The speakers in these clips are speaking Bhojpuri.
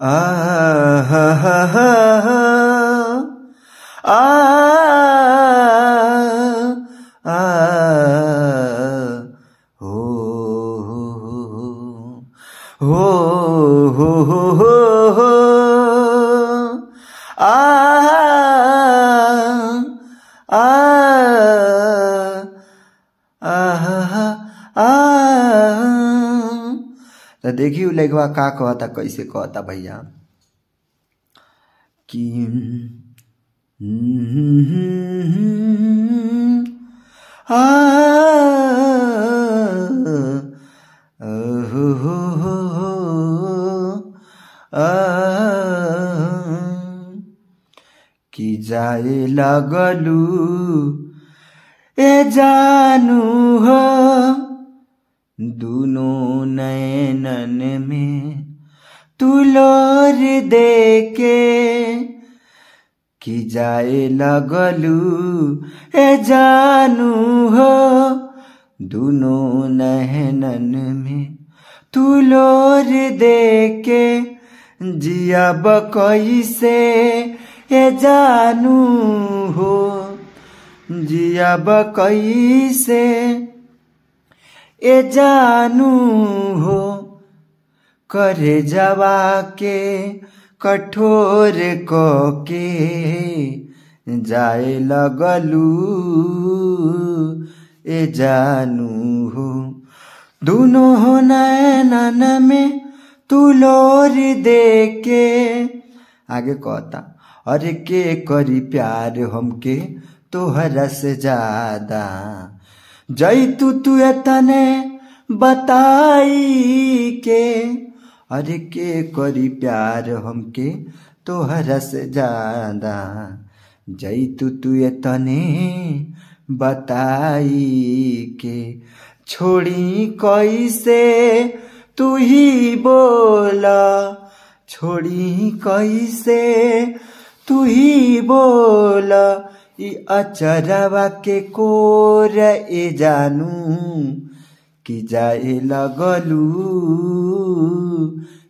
आ हा हा हा आ आ हो हो हो हो हो आ आ आ तो देखियो लइकवा का कहता, कैसे कहता भैया कि आ हो हो आ कि जाए लगलू ए जानू हो दुनो नैनन में तुलोर देके कि जाए लगलू ए जानू हो दुनो नैनन में तुलोर देके जियब कैसे ए जानू हो जियब कैसे ए जानू हो करे जवा के कठोर को के जाए लगलू ए जानू हो दोनों नैनन में तुलोर देके। आगे कहता अरे के करी प्यार हमके तोहरा से ज्यादा जई तू तने बताई के। अरे के करी प्यार हमके तोहरा से ज्यादा जई तू तने बताई के। छोड़ी कैसे तू ही बोला छोड़ी कैसे तू ही बोला ई अचरवा के कोर ए जानू कि जाए लगलू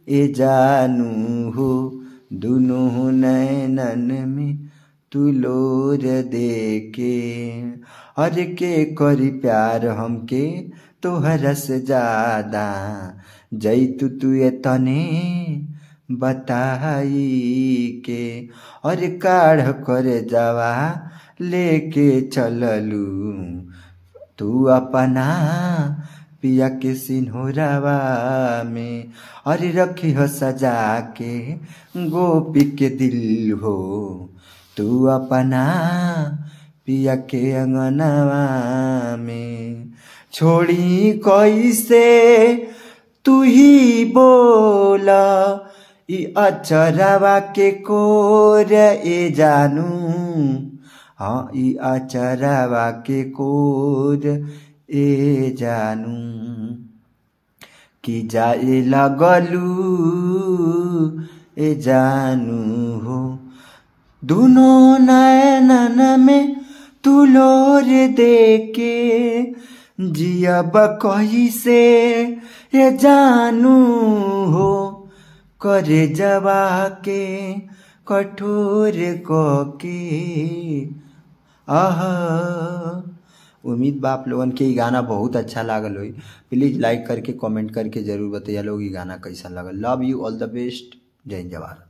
ए जानू हो दुनो नैनन में तुलोर देके। अरे के करी प्यार हमके तोहरा से ज्यादा जई तू तने बताई के। अरे काढ़ करे जावा लेके चललू तू अपना पिया के सिन्होरावा में। अरे रखी हो सजा के गोपी के दिल हो तू अपना पिया के अंगनवा में। छोड़ी कैसे तू ही बोला ई अचरवा के कोर ए जानू। हाँ ई अचरवा के कोर ए जानू कि जाए लगलू ए जानू हो दोनों नैनन में तुलोर देके जियब कैसे ए जानू हो करे जवा के कठोर को के। उम्मीद बा आप लोगन के ये गाना बहुत अच्छा लागल होई। प्लीज लाइक करके कमेंट करके जरूर बताइए लोग ये गाना कैसा लगल। Love you all the best. जय हिंद जवाहर।